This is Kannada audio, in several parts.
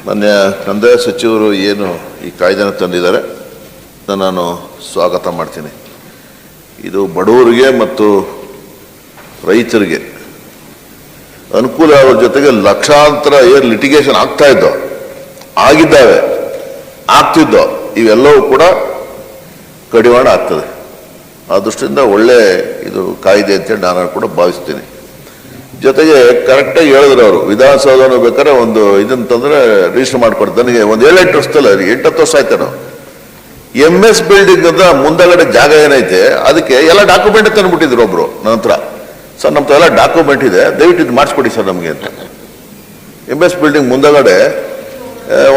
ಮಾನ್ಯ ಕಂದಾಯ ಸಚಿವರು ಏನು ಈ ಕಾಯ್ದೆನ ತಂದಿದ್ದಾರೆ ನಾನು ಸ್ವಾಗತ ಮಾಡ್ತೀನಿ. ಇದು ಬಡವರಿಗೆ ಮತ್ತು ರೈತರಿಗೆ ಅನುಕೂಲ ಆಗೋರ ಜೊತೆಗೆ ಲಕ್ಷಾಂತರ ಲಿಟಿಗೇಷನ್ ಆಗ್ತಿದ್ದೋ ಇವೆಲ್ಲವೂ ಕೂಡ ಕಡಿವಾಣ ಆಗ್ತದೆ. ಆ ದೃಷ್ಟಿಯಿಂದ ಒಳ್ಳೆ ಇದು ಕಾಯ್ದೆ ಅಂತೇಳಿ ನಾನು ಕೂಡ ಭಾವಿಸ್ತೀನಿ. ಜೊತೆಗೆ ಕರೆಕ್ಟಾಗಿ ಹೇಳಿದ್ರು ಅವರು, ವಿಧಾನಸೌಧ ಬೇಕಾದ್ರೆ ಒಂದು ಇದನ್ನ ತಂದ್ರೆ ರಿಜಿಸ್ಟರ್ ಮಾಡ್ಕೊಡ್ತಾರೆ. ನನಗೆ ಒಂದು 7-8 ವರ್ಷದಲ್ಲ 8-10 ವರ್ಷ ಆಯ್ತಾನು MS ಬಿಲ್ಡಿಂಗ್ ಅಂತ ಮುಂದಗಡೆ ಜಾಗ ಏನೈತೆ ಅದಕ್ಕೆ ಎಲ್ಲ ಡಾಕ್ಯುಮೆಂಟ್ ತಂದ್ಬಿಟ್ಟಿದ್ರು ಒಬ್ರು ನನ್ನ ಹತ್ರ. ಸರ್ ನಮ್ಮ ಎಲ್ಲ ಡಾಕ್ಯುಮೆಂಟ್ ಇದೆ, ದಯವಿಟ್ಟು ಇದು ಮಾಡಿಸ್ಕೊಡಿ ಸರ್ ನಮಗೆ ಅಂತ. MS ಬಿಲ್ಡಿಂಗ್ ಮುಂದಗಡೆ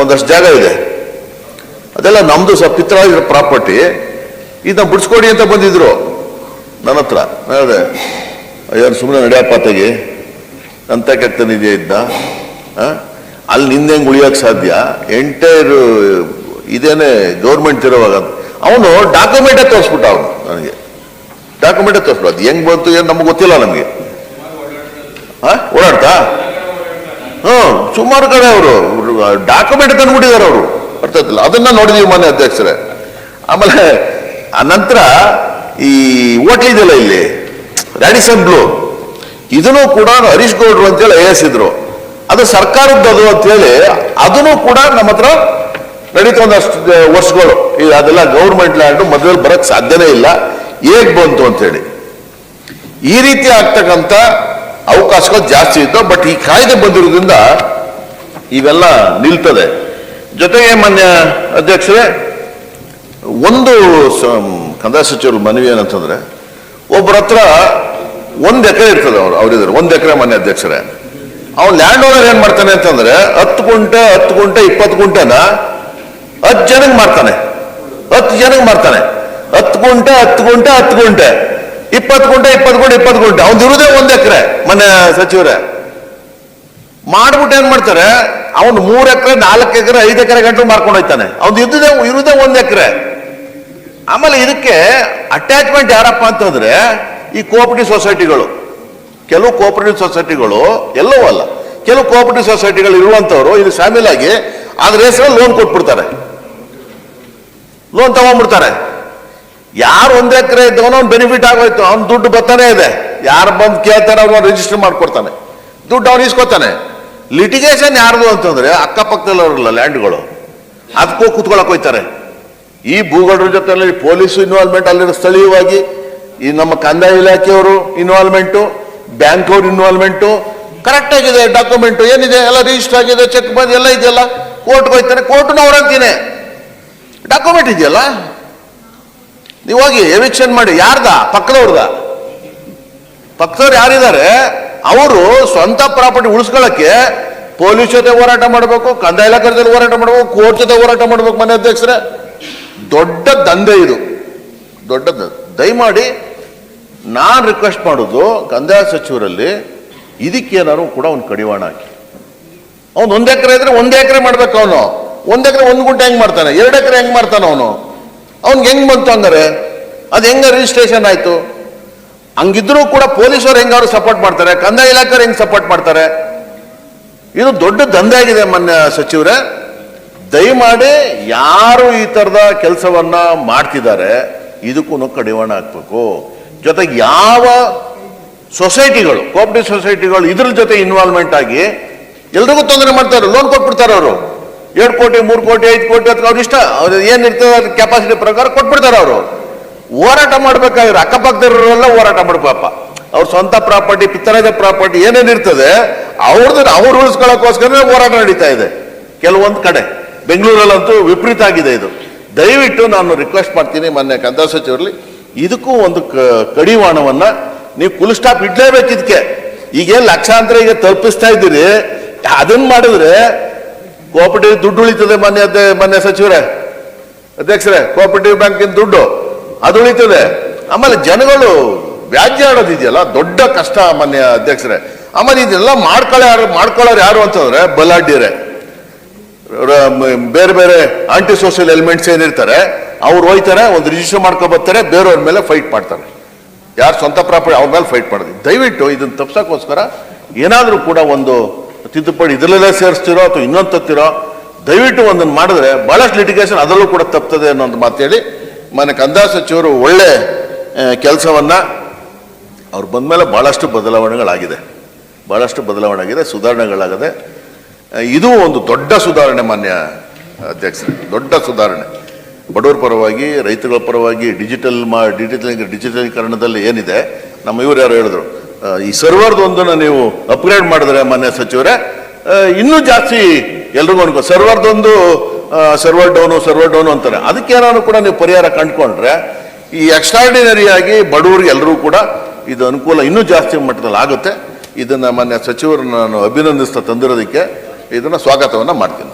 ಒಂದಷ್ಟು ಜಾಗ ಇದೆ, ಅದೆಲ್ಲ ನಮ್ದು ಸರ್ ಪಿತ್ರಾಗಿರೋ ಪ್ರಾಪರ್ಟಿ, ಇದನ್ನ ಬಿಡಿಸ್ಕೊಡಿ ಅಂತ ಬಂದಿದ್ರು ನನ್ನ ಹತ್ರ. ಹೇಳಿದೆ ಅಯ್ಯೋ ಸುಮ್ಮನೆ ನಡೆಯಪ್ಪ ತೆಗಿ ಅಂತ ಕೆತ್ತನಿದೆಯಾ ಇದನ್ನ, ಅಲ್ಲಿ ನಿಂದೆ ಹೆಂಗೆ ಉಳಿಯೋಕೆ ಸಾಧ್ಯ, ಎಂಟೈರ್ ಇದೇನೆ ಗೌರ್ಮೆಂಟ್ ಇರೋವಾಗ ಅವನು ಡಾಕ್ಯುಮೆಂಟೇ ತೋರಿಸ್ಬಿಟ್ಟ. ಅವನು ನನಗೆ ಡಾಕ್ಯುಮೆಂಟೇ ತೋರಿಸ್ಬಿಟ್ಟು ಅದು ಹೆಂಗ್ ಬಂತು ಏನು ನಮ್ಗೆ ಗೊತ್ತಿಲ್ಲ. ನಮಗೆ ಓಡಾಡ್ತಾ ಸುಮಾರು ಕಡೆ ಅವರು ಡಾಕ್ಯುಮೆಂಟ್ ತಂದ್ಬಿಟ್ಟಿದ್ದಾರೆ ಅವರು, ಅರ್ಥ ಆಗ್ತಿಲ್ಲ. ಅದನ್ನ ನೋಡಿದೀವಿ ಮಾನ್ಯ ಅಧ್ಯಕ್ಷರೇ. ಆಮೇಲೆ ಅನಂತರ ಈ ಹೋಟ್ಲ್ ಇದೆಯಲ್ಲ ಇಲ್ಲಿ ರ್ಯಾಡಿಸನ್ ಬ್ಲೂ, ಇದನ್ನು ಕೂಡ ಹರೀಶ್ ಗೌಡ್ರು ಅಂತೇಳಿ AS ಇದ್ರು, ಅದು ಸರ್ಕಾರದ್ದು ಅಂತೇಳಿ ಅದನ್ನು ಕೂಡ ನಮ್ಮ ಹತ್ರ ನಡೀತಾ ಒಂದಷ್ಟು ವರ್ಷಗಳು. ಈಗ ಅದೆಲ್ಲ ಗೌರ್ಮೆಂಟ್ ಲ್ಯಾಂಡ್ ಮೊದಲು ಬರಕ್ ಸಾಧ್ಯನೇ ಇಲ್ಲ, ಹೇಗ್ ಬಂತು ಅಂತೇಳಿ. ಈ ರೀತಿ ಆಗ್ತಕ್ಕಂಥ ಅವಕಾಶಗಳು ಜಾಸ್ತಿ ಇತ್ತು. ಬಟ್ ಈ ಕಾಯ್ದೆ ಬಂದಿರೋದ್ರಿಂದ ಇವೆಲ್ಲ ನಿಲ್ತದೆ. ಜೊತೆಗೆ ಮಾನ್ಯ ಅಧ್ಯಕ್ಷರೇ, ಒಂದು ಕಂದಾಯ ಸಚಿವರು ಮನವಿ ಏನಂತಂದ್ರೆ, ಒಬ್ಬರ ಹತ್ರ 1 ಎಕರೆ ಇರ್ತದೆ, ಅವ್ರಿದ್ದಾರೆ 1 ಎಕರೆ. ಮಾನ್ಯ ಅಧ್ಯಕ್ಷರೇ, ಅವ್ನು ಲ್ಯಾಂಡ್ ಓನರ್ ಏನ್ ಮಾಡ್ತಾನೆ ಅಂತಂದ್ರೆ 10 ಗುಂಟೆ 20 ಗುಂಟೆನ 10 ಜನಕ್ಕೆ ಮಾರ್ತಾನೆ. 10 ಜನಕ್ಕೆ ಮಾರ್ತಾನೆ. 10 ಗುಂಟೆ 20 ಗುಂಟೆ, 20 ಗುಂಟೆ ಅವ್ನು ಇರುವುದೇ 1 ಎಕರೆ. ಮನೆ ಸಚಿವರೇ ಮಾಡ್ಬಿಟ್ಟು ಏನ್ ಮಾಡ್ತಾರೆ, ಅವನು 3 ಎಕರೆ 4 ಎಕರೆ 5 ಎಕರೆ ಗಂಟು ಮಾರ್ಕೊಂಡು ಹೋಗ್ತಾನೆ. ಅವ್ನು ಇರುವುದೇ 1 ಎಕರೆ. ಆಮೇಲೆ ಇದಕ್ಕೆ ಅಟ್ಯಾಚ್ಮೆಂಟ್ ಯಾರಪ್ಪ ಅಂತಂದ್ರೆ ಈ ಕೋಆಪರೇಟಿವ್ ಸೊಸೈಟಿಗಳು. ಕೆಲವು ಕೋಆಪರೇಟಿವ್ ಸೊಸೈಟಿಗಳು, ಎಲ್ಲವೂ ಅಲ್ಲ, ಕೆಲವು ಕೋಆಪರೇಟಿವ್ ಸೊಸೈಟಿಗಳು ಇರುವಂತವ್ರು ಇದು ಶಾಮೀಲ್ ಆಗಿ ಅದ್ರ ಹೆಸರಲ್ಲಿ ಲೋನ್ ಕೊಟ್ಬಿಡ್ತಾರೆ, ಲೋನ್ ತಗೊಂಡ್ಬಿಡ್ತಾರೆ. ಯಾರು 1 ಎಕರೆ ಇದ್ದವನು ಅವ್ನು ಬೆನಿಫಿಟ್ ಆಗೋಯ್ತು, ಅವ್ನು ದುಡ್ಡು ಬರ್ತಾನೆ ಇದೆ. ಯಾರು ಬಂದು ಕೇಳ್ತಾನೆ ಅವ್ನು ರಿಜಿಸ್ಟರ್ ಮಾಡ್ಕೊಡ್ತಾನೆ, ದುಡ್ಡು ಅವ್ನು ಇಸ್ಕೊತಾನೆ. ಲಿಟಿಗೇಷನ್ ಯಾರ್ದು ಅಂತಂದ್ರೆ ಅಕ್ಕಪಕ್ಕದಲ್ಲಿ ಅವರಲ್ಲ ಲ್ಯಾಂಡ್ಗಳು, ಅದಕ್ಕೂ ಕೂತ್ಕೊಳಕ್ ಹೋಯ್ತಾರೆ. ಈ ಭೂಗಳ್ರ ಜೊತೆ ಪೊಲೀಸು ಇನ್ವಾಲ್ವ್ಮೆಂಟ್, ಅಲ್ಲಿರೋ ಸ್ಥಳೀಯವಾಗಿ ಈ ನಮ್ಮ ಕಂದಾಯ ಇಲಾಖೆಯವರು ಇನ್ವಾಲ್ವ್ಮೆಂಟು, ಬ್ಯಾಂಕ್ ಅವ್ರ ಇನ್ವಾಲ್ವ್ಮೆಂಟು ಕರೆಕ್ಟ್ ಆಗಿದೆ. ಡಾಕ್ಯುಮೆಂಟು ಏನಿದೆ ಎಲ್ಲ ರಿಜಿಸ್ಟರ್ ಆಗಿದೆ, ಚೆಕ್ ಬಂದು ಎಲ್ಲ ಇದೆಯಲ್ಲ. ಕೋರ್ಟ್ಗೆ ಹೋಗ್ತಾನೆ, ಕೋರ್ಟ್ನ ಅವ್ರಂತೀನಿ ಡಾಕ್ಯುಮೆಂಟ್ ಇದೆಯಲ್ಲ, ನೀವು ಹೋಗಿ ಎವಿಕ್ಷನ್ ಮಾಡಿ. ಯಾರ್ದ? ಪಕ್ಕದವ್ರು ಯಾರಿದ್ದಾರೆ ಅವರು ಸ್ವಂತ ಪ್ರಾಪರ್ಟಿ ಉಳಿಸ್ಕೊಳ್ಳಕ್ಕೆ ಪೊಲೀಸ್ ಜೊತೆ ಹೋರಾಟ ಮಾಡಬೇಕು, ಕಂದಾಯ ಇಲಾಖೆ ಹೋರಾಟ ಮಾಡಬೇಕು, ಕೋರ್ಟ್ ಜೊತೆ ಹೋರಾಟ ಮಾಡಬೇಕು. ಮನೆ ಅಧ್ಯಕ್ಷರೇ, ದೊಡ್ಡ ದಂಧೆ ಇದು, ದೊಡ್ಡ ದಯಮಾಡಿ ನಾನು ರಿಕ್ವೆಸ್ಟ್ ಮಾಡೋದು ಕಂದಾಯ ಸಚಿವರಲ್ಲಿ, ಇದಕ್ಕೇನಾದ್ರು ಕೂಡ ಒಂದು ಕಡಿವಾಣ ಹಾಕಿ. ಅವ್ನು 1 ಎಕರೆ ಇದ್ರೆ 1 ಎಕರೆ ಮಾಡ್ಬೇಕು. ಅವನು 1 ಎಕರೆ 1 ಗುಂಟೆ ಹೆಂಗ್ ಮಾಡ್ತಾನೆ, 2 ಎಕರೆ ಹೆಂಗ್ ಮಾಡ್ತಾನೆ ಅವನು? ಅವ್ನಿಗೆ ಹೆಂಗ್ ಬಂತು ಹಂಗಾರೆ? ಅದು ಹೆಂಗ ರಿಜಿಸ್ಟ್ರೇಷನ್ ಆಯ್ತು? ಹಂಗಿದ್ರು ಕೂಡ ಪೊಲೀಸರು ಹೆಂಗಾದ್ರು ಸಪೋರ್ಟ್ ಮಾಡ್ತಾರೆ, ಕಂದಾಯ ಇಲಾಖೆಯವ್ರು ಹೆಂಗ್ ಸಪೋರ್ಟ್ ಮಾಡ್ತಾರೆ? ಇದು ದೊಡ್ಡ ದಂಧೆ ಆಗಿದೆ ಮಾನ್ಯ ಸಚಿವರೇ. ದಯಮಾಡಿ ಯಾರು ಈ ತರದ ಕೆಲಸವನ್ನ ಮಾಡ್ತಿದ್ದಾರೆ ಇದಕ್ಕೂ ಕಡಿವಾಣ ಹಾಕ್ಬೇಕು. ಜೊತೆಗೆ ಯಾವ ಸೊಸೈಟಿಗಳು, ಕೋಆಪರೇಟಿವ್ ಸೊಸೈಟಿಗಳು ಇದ್ರ ಜೊತೆ ಇನ್ವಾಲ್ವ್ಮೆಂಟ್ ಆಗಿ ಎಲ್ರಿಗೂ ತೊಂದರೆ ಮಾಡ್ತಾರೆ, ಲೋನ್ ಕೊಟ್ಬಿಡ್ತಾರೆ ಅವರು. 2 ಕೋಟಿ 3 ಕೋಟಿ 5 ಕೋಟಿ ಅಥವಾ ಅವ್ರ ಇಷ್ಟ, ಅವ್ರು ಏನಿರ್ತದೆ ಅದ್ರ ಕೆಪಾಸಿಟಿ ಪ್ರಕಾರ ಕೊಟ್ಬಿಡ್ತಾರೆ. ಅವರು ಹೋರಾಟ ಮಾಡ್ಬೇಕಾದ್ರೆ ಅಕ್ಕಪಕ್ಕದವರೆಲ್ಲ ಹೋರಾಟ ಮಾಡ್ಬೇಕಪ್ಪ. ಅವ್ರ ಸ್ವಂತ ಪ್ರಾಪರ್ಟಿ, ಪಿತ್ತರಾಜ ಪ್ರಾಪರ್ಟಿ ಏನೇನಿರ್ತದೆ ಅವ್ರು ಉಳಿಸ್ಕೊಳ್ಳೋಕ್ಕೋಸ್ಕರ ಹೋರಾಟ ನಡೀತಾ ಇದೆ ಕೆಲವೊಂದು ಕಡೆ. ಬೆಂಗಳೂರಲ್ಲಂತೂ ವಿಪರೀತ ಆಗಿದೆ ಇದು. ದಯವಿಟ್ಟು ನಾನು ರಿಕ್ವೆಸ್ಟ್ ಮಾಡ್ತೀನಿ ಮಾನ್ಯ ಕಂದಾಯ ಸಚಿವರಲ್ಲಿ, ಇದಕ್ಕೂ ಒಂದು ಕಡಿವಾಣವನ್ನ ನೀವು ಫುಲ್ ಸ್ಟಾಪ್ ಇಡ್ಲೇಬೇಕು ಇದಕ್ಕೆ. ಈಗೇನು ಲಕ್ಷಾಂತರ ಈಗ ತಲುಪಿಸ್ತಾ ಇದ್ದೀರಿ, ಅದನ್ನ ಮಾಡಿದ್ರೆ ಕೋಆಪರೇಟಿವ್ ದುಡ್ಡು ಉಳಿತದೆ. ಮಾನ್ಯ ಸಚಿವರೇ, ಅಧ್ಯಕ್ಷರೇ, ಕೋಆಪರೇಟಿವ್ ಬ್ಯಾಂಕಿನ ದುಡ್ಡು ಅದು ಉಳಿತದೆ. ಆಮೇಲೆ ಜನಗಳು ವ್ಯಾಜ್ಯ ಆಡೋದಿದೆಯಲ್ಲ, ದೊಡ್ಡ ಕಷ್ಟ ಮಾನ್ಯ ಅಧ್ಯಕ್ಷರೇ. ಆಮೇಲೆ ಇದೆಲ್ಲ ಮಾಡ್ಕೊಳ್ಳೋರು ಯಾರು ಅಂತಂದ್ರೆ ಬಲಾಢ್ಯರೇ, ಬೇರೆ ಬೇರೆ ಆಂಟಿ ಸೋಷಿಯಲ್ ಎಲಿಮೆಂಟ್ಸ್ ಏನಿರ್ತಾರೆ ಅವ್ರು ಹೋಯ್ತಾರೆ, ಒಂದು ರಿಜಿಸ್ಟರ್ ಮಾಡ್ಕೊ ಬರ್ತಾರೆ, ಬೇರೆಯವ್ರ ಮೇಲೆ ಫೈಟ್ ಮಾಡ್ತಾರೆ. ಯಾರು ಸ್ವಂತ ಪ್ರಾಪರ್ಟಿ ಅವ್ರ ಮೇಲೆ ಫೈಟ್ ಮಾಡೋದು. ದಯವಿಟ್ಟು ಇದನ್ನು ತಪ್ಸೋಕ್ಕೋಸ್ಕರ ಏನಾದರೂ ಕೂಡ ಒಂದು ತಿದ್ದುಪಡಿ ಇದರಲ್ಲೇ ಸೇರಿಸ್ತಿರೋ ಅಥವಾ ಇನ್ನೊಂದು ತತ್ತಿರೋ ದಯವಿಟ್ಟು ಒಂದನ್ನು ಮಾಡಿದ್ರೆ ಬಹಳಷ್ಟು ಲಿಟಿಗೇಷನ್ ಅದರಲ್ಲೂ ಕೂಡ ತಪ್ತದೆ ಅನ್ನೋ ಒಂದು ಮಾತು ಹೇಳಿ ಮನೆ ಕಂದಾಯ ಸಚಿವರು ಒಳ್ಳೆ ಕೆಲಸವನ್ನ ಅವ್ರು ಬಂದಮೇಲೆ ಬಹಳಷ್ಟು ಬದಲಾವಣೆಗಳಾಗಿದೆ, ಸುಧಾರಣೆಗಳಾಗಿದೆ. ಇದು ಒಂದು ದೊಡ್ಡ ಸುಧಾರಣೆ ಮಾನ್ಯ ಅಧ್ಯಕ್ಷರೇ, ದೊಡ್ಡ ಸುಧಾರಣೆ. ಬಡವರ ಪರವಾಗಿ, ರೈತಗಳ ಪರವಾಗಿ ಡಿಜಿಟಲೀಕರಣದಲ್ಲಿ ಏನಿದೆ, ನಮ್ಮ ಇವರು ಯಾರು ಹೇಳಿದ್ರು, ಈ ಸರ್ವರ್ದೊಂದನ್ನು ನೀವು ಅಪ್ಗ್ರೇಡ್ ಮಾಡಿದ್ರೆ ಮಾನ್ಯ ಸಚಿವರೇ ಇನ್ನೂ ಜಾಸ್ತಿ ಎಲ್ರಿಗೂ ಅನ್ಕೋ ಸರ್ವರ್ ಡೌನು ಅಂತಾರೆ. ಅದಕ್ಕೇನಾದ್ರು ಕೂಡ ನೀವು ಪರಿಹಾರ ಕಂಡುಕೊಂಡ್ರೆ ಈ ಎಕ್ಸ್ಟ್ರಾರ್ಡಿನರಿ ಆಗಿ ಬಡವರಿಗೆ ಎಲ್ಲರೂ ಕೂಡ ಇದು ಅನುಕೂಲ ಇನ್ನೂ ಜಾಸ್ತಿ ಮಟ್ಟದಲ್ಲಿ ಆಗುತ್ತೆ. ಇದನ್ನು ಮಾನ್ಯ ಸಚಿವರು ನಾನು ಅಭಿನಂದಿಸ್ತಾ ತಂದಿರೋದಕ್ಕೆ ಇದನ್ನು ಸ್ವಾಗತವನ್ನು ಮಾಡ್ತೀನಿ.